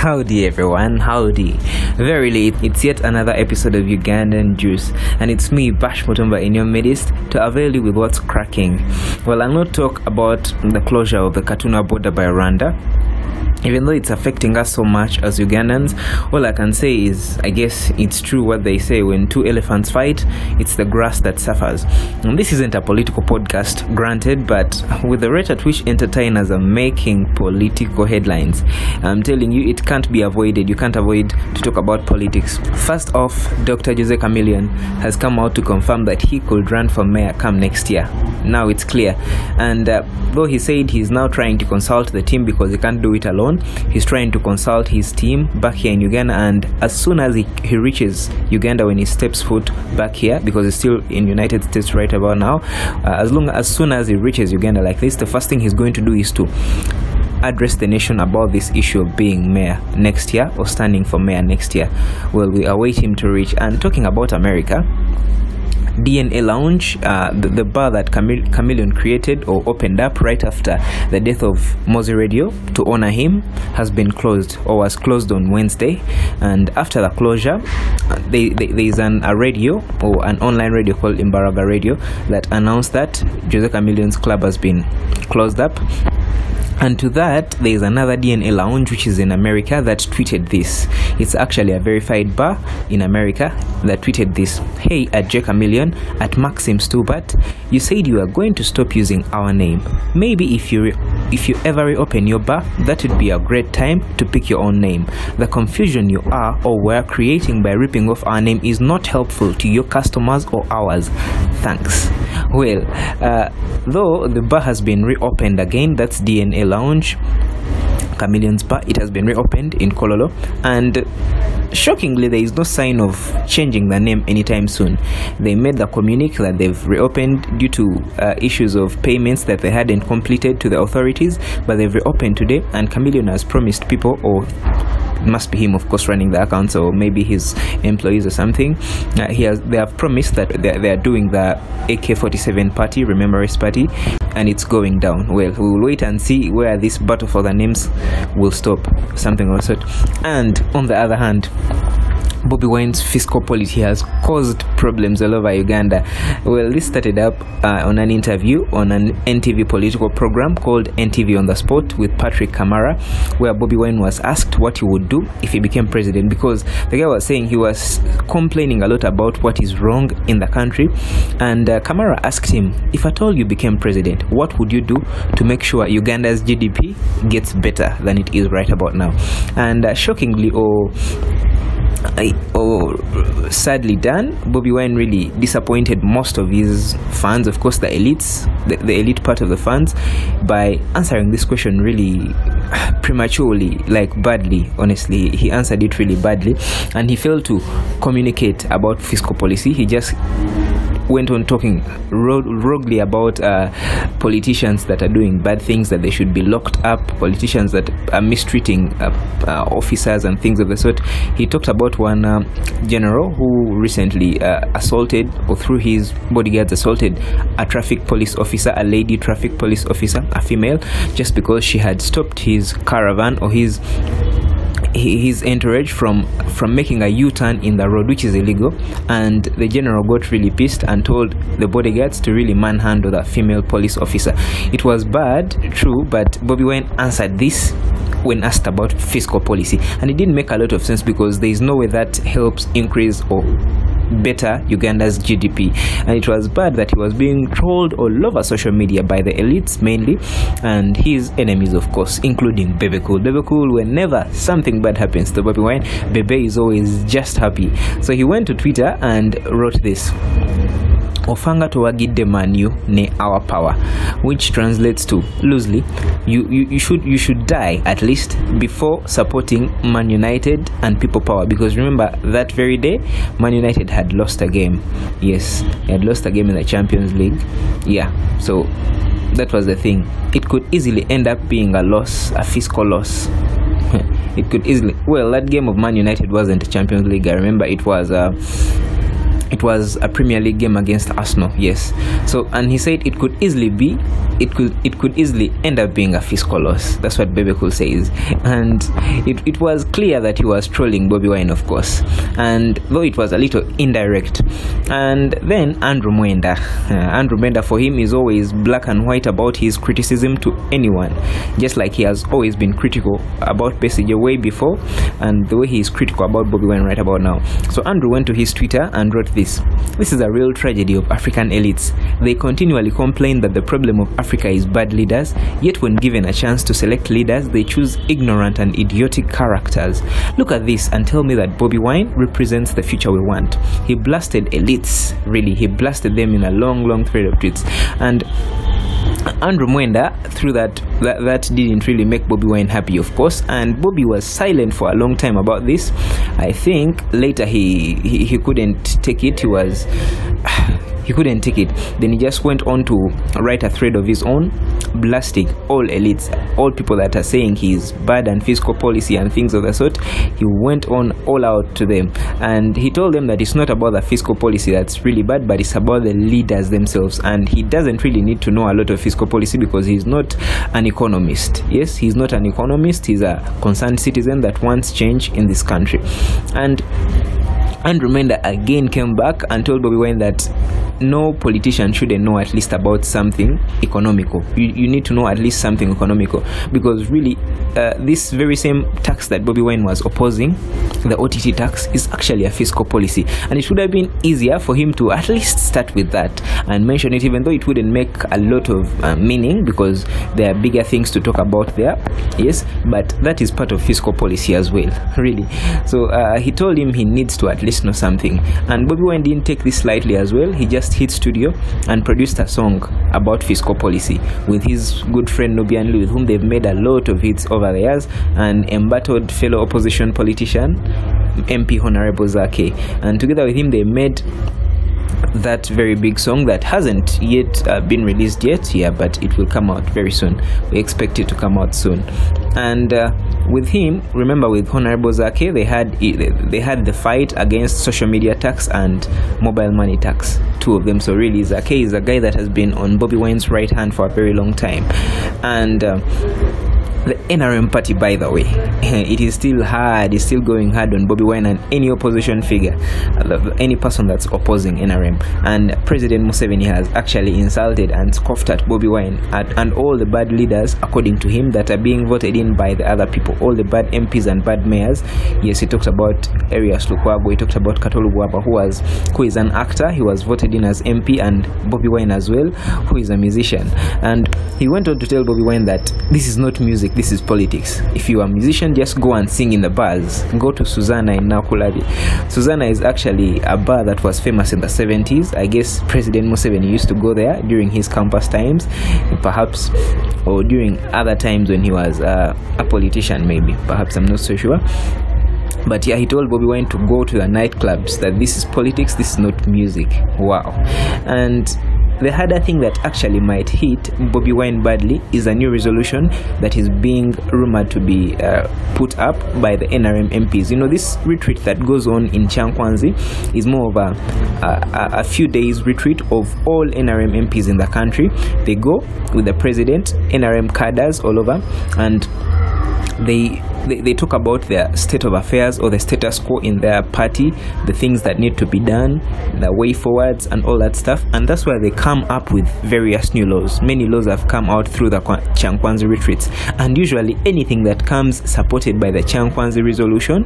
Howdy everyone, howdy. Verily, it's yet another episode of Ugandan Juice, and it's me, Bash Mutumba, in your midst to avail you with what's cracking. Well, I'll not talk about the closure of the Katuna border by Rwanda, even though it's affecting us so much as Ugandans. All I can say is, I guess it's true what they say, when two elephants fight, it's the grass that suffers. And this isn't a political podcast, granted, but with the rate at which entertainers are making political headlines, I'm telling you, it can't be avoided. You can't avoid to talk about politics. First off, Dr. Jose Chameleone has come out to confirm that he could run for mayor come next year. Now it's clear. And though he said he's now trying to consult the team because he can't do it alone, he's trying to consult his team back here in Uganda, and as soon as he reaches Uganda, when he steps foot back here, because he's still in United States right about now, as soon as he reaches Uganda like this, the first thing he's going to do is to address the nation about this issue of being mayor next year or standing for mayor next year. Well, we await him to reach. And talking about America, DNA Lounge, the bar that Chameleone created or opened up right after the death of Mozi Radio to honor him, has been closed, or was closed on Wednesday. And after the closure, there is a radio, or an online radio called Imbaraga Radio, that announced that Jose Chameleone's club has been closed up. And to that, there is another DNA Lounge, which is in America, that tweeted this. It's actually a verified bar in America that tweeted this. Hey, at J Chameleone, at Maxim Stubart, you said you are going to stop using our name. Maybe if you ever reopen your bar, that would be a great time to pick your own name. The confusion you are or were creating by ripping off our name is not helpful to your customers or ours. Thanks. Well, though the bar has been reopened again, that's DNA Lounge, Chameleone's bar, it has been reopened in Kololo, and shockingly there is no sign of changing the name anytime soon. They made the communique that they've reopened due to issues of payments that they hadn't completed to the authorities, but they've reopened today, and Chameleone has promised people, or it must be him of course running the accounts, or maybe his employees or something, they have promised that they are doing the AK-47 party, remembrance party, and it's going down. Well, we will wait and see where this battle for the names will stop, something of the sort. And on the other hand, Bobi Wine's fiscal policy has caused problems all over Uganda. Well, this started up on an interview on an NTV political program called NTV on the Spot with Patrick Kamara, where Bobi Wine was asked what he would do if he became president, because the guy was saying he was complaining a lot about what is wrong in the country. And Kamara asked him, if at all you became president, what would you do to make sure Uganda's GDP gets better than it is right about now? And shockingly, sadly done, Bobi Wine really disappointed most of his fans, of course the elites, the elite part of the fans, by answering this question really prematurely, like badly. Honestly, he answered it really badly, and he failed to communicate about fiscal policy. He just went on talking roguely about politicians that are doing bad things, that they should be locked up, politicians that are mistreating officers and things of the sort. He talked about one general who recently assaulted, or through his bodyguards assaulted, a traffic police officer, a lady traffic police officer, a female, just because she had stopped his caravan or his entourage from making a U-turn in the road, which is illegal. And the general got really pissed and told the bodyguards to really manhandle the female police officer. It was bad, true, but Bobi Wine answered this when asked about fiscal policy, and it didn't make a lot of sense, because there is no way that helps increase or better Uganda's GDP. And it was bad that he was being trolled all over social media by the elites mainly, and his enemies, of course, including Bebe Cool. Bebe Cool, whenever something bad happens to Bobi Wine, Bebe is always just happy. So he went to Twitter and wrote this: Ofanga towagidde Manu ne our power, which translates to, loosely, you should die at least before supporting Man United and people power. Because remember, that very day Man United had lost a game. Yes, they had lost a game in the Champions League. Yeah, so that was the thing. It could easily end up being a loss, a fiscal loss. It could easily, well, that game of Man United wasn't a Champions League. I remember it was It was a Premier League game against Arsenal, yes. So, and he said it could easily end up being a fiscal loss. That's what Bebe Cool says. And it was clear that he was trolling Bobi Wine, of course. And though it was a little indirect. And then Andrew Mwenda. Andrew Mwenda, for him, is always black and white about his criticism to anyone. Just like he has always been critical about Besigye way before, and the way he is critical about Bobi Wine right about now. So Andrew went to his Twitter and wrote this. This is a real tragedy of African elites. They continually complain that the problem of Africa is bad leaders, yet when given a chance to select leaders, they choose ignorant and idiotic characters. Look at this and tell me that Bobi Wine represents the future we want. He blasted elites, really. He blasted them in a long thread of tweets. And Andrew Mwenda, through that didn't really make Bobi Wine happy, of course, and Bobi was silent for a long time about this. I think later he couldn't take it. He couldn't take it. Then he just went on to write a thread of his own, blasting all elites, all people that are saying he's bad and fiscal policy and things of the sort. He went on all out to them, and he told them that it's not about the fiscal policy that's really bad, but it's about the leaders themselves. And he doesn't really need to know a lot of fiscal policy because he's not an economist. Yes, he's not an economist. He's a concerned citizen that wants change in this country. And Andrew Mwenda again came back and told Bobi Wine that no politician shouldn't know at least about something economical. You need to know at least something economical, because really this very same tax that Bobi Wine was opposing, the OTT tax, is actually a fiscal policy, and it would have been easier for him to at least start with that and mention it, even though it wouldn't make a lot of meaning because there are bigger things to talk about there. Yes, but that is part of fiscal policy as well, really. So he told him he needs to at least know something, and Bobi Wine didn't take this lightly as well. He just hit studio and produced a song about fiscal policy with his good friend Nobianli, with whom they've made a lot of hits over the years, and embattled fellow opposition politician MP Honorable Zake, and together with him they made that very big song that hasn't yet been released yet, but it will come out very soon. We expect it to come out soon. And with him, remember, with Honorable Zake, they had the fight against social media tax and mobile money tax, two of them. So really, Zake is a guy that has been on Bobi Wine's right hand for a very long time. And the NRM party, by the way, it is still hard. It's still going hard on Bobi Wine and any opposition figure, any person that's opposing NRM. And President Museveni has actually insulted and scoffed at Bobi Wine and all the bad leaders, according to him, that are being voted in by the other people, all the bad MPs and bad mayors. Yes, he talked about Arias Lukwago, he talked about Katolu Bwapa, who is an actor. He was voted in as MP, and Bobi Wine as well, who is a musician. And he went on to tell Bobi Wine that this is not music, this is politics. If you are a musician, just go and sing in the bars. Go to Susanna in Nakulabi. Susanna is actually a bar that was famous in the 70s. I guess President Museveni used to go there during his campus times, perhaps, or during other times when he was a politician, maybe. Perhaps, I'm not so sure. But yeah, he told Bobi Wine to go to the nightclubs, that this is politics, this is not music. Wow. And the harder thing that actually might hit Bobi Wine badly is a new resolution that is being rumored to be put up by the NRM MPs. You know, this retreat that goes on in Chankwanzi is more of a few days retreat of all NRM MPs in the country. They go with the president, NRM cadres all over, and they talk about their state of affairs or the status quo in their party, the things that need to be done, the way forwards and all that stuff. And that's where they come up with various new laws. Many laws have come out through the Chankwanzi retreats, and usually anything that comes supported by the Chankwanzi resolution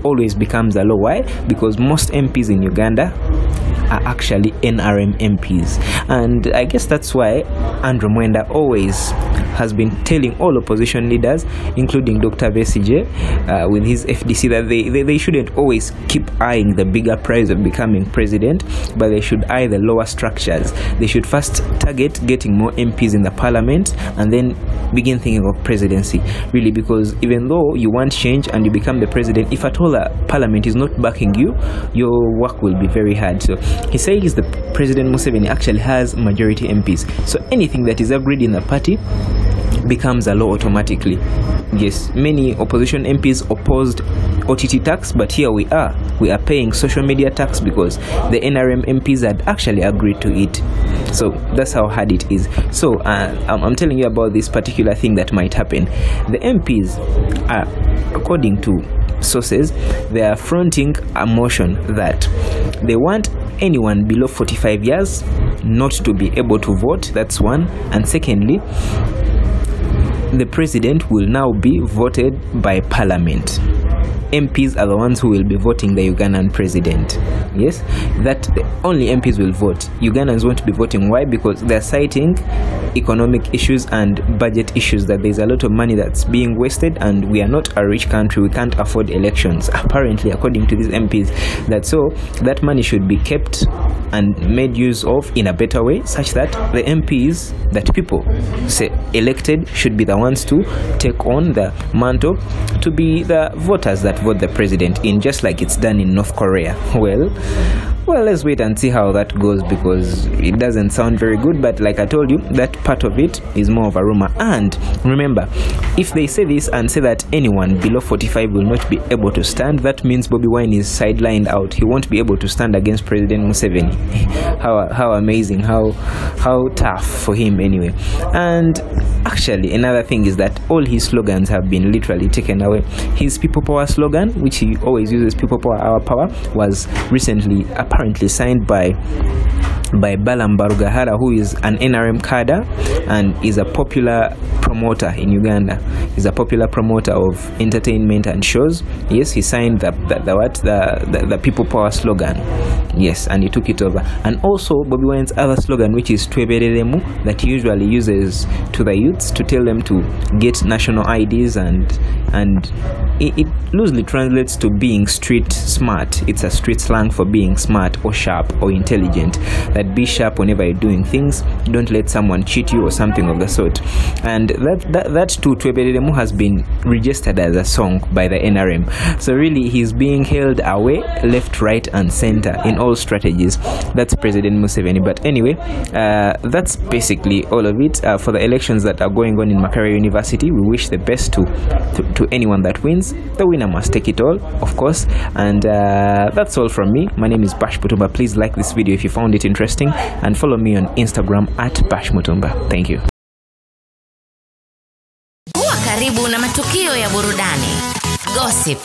always becomes a law. Why? Because most MPs in Uganda are actually NRM MPs, and I guess that's why Andrew Mwenda always has been telling all opposition leaders, including Dr. Besigye, with his FDC, that they shouldn't always keep eyeing the bigger prize of becoming president, but they should eye the lower structures. They should first target getting more MPs in the parliament and then begin thinking of presidency, really, because even though you want change and you become the president, if at all the parliament is not backing you, your work will be very hard. So he says the President Museveni actually has majority MPs, so anything that is agreed in the party becomes a law automatically. Yes, many opposition MPs opposed OTT tax, but here we are paying social media tax because the NRM MPs had actually agreed to it. So that's how hard it is. So I'm telling you about this particular thing that might happen. The MPs are, according to sources, they are fronting a motion that they want anyone below 45 years not to be able to vote. That's one. And secondly, the president will now be voted by parliament. MPs are the ones who will be voting the Ugandan president. Yes, that only MPs will vote. Ugandans won't be voting. Why? Because they're citing economic issues and budget issues, that there's a lot of money that's being wasted and we are not a rich country, we can't afford elections, apparently, according to these MPs. That so that money should be kept and made use of in a better way, such that the MPs that people say elected should be the ones to take on the mantle to be the voters that vote the president in, just like it's done in North Korea. Well, let's wait and see how that goes, because it doesn't sound very good. But like I told you, that part of it is more of a rumor. And remember, if they say this and say that anyone below 45 will not be able to stand, that means Bobi Wine is sidelined out. He won't be able to stand against President Museveni. How amazing, how tough for him anyway. And actually, another thing is that all his slogans have been literally taken away. His people power slogan, which he always uses, people power, our power, was recently apparently signed by Balam Barugahara, who is an NRM cadre and is a popular promoter in Uganda. He's a popular promoter of entertainment and shows. Yes, he signed the people power slogan. Yes, and he took it over. And also Bobi Wine's other slogan, which is Twebereremu, that he usually uses to the youths to tell them to get national IDs, and it loosely translates to being street smart. It's a street slang for being smart or sharp or intelligent. That be sharp whenever you're doing things. Don't let someone cheat you or something of the sort. And that too, Twebereremu, has been registered as a song by the NRM. So really, he's being held away, left, right, and center in all strategies. That's President Museveni. But anyway, that's basically all of it for the elections that are going on in Makerere University. We wish the best to anyone that wins. The winner must take it all, of course. And that's all from me. My name is Bash Mutumba. Please like this video if you found it interesting, and follow me on Instagram at Bash Mutumba. Thank you. Kuwa karibu na matukio ya burudani, gossip,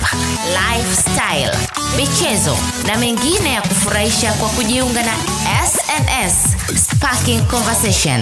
lifestyle, michezo na mengine ya kufurahisha kwa kujiunga na SNS Sparking Conversation.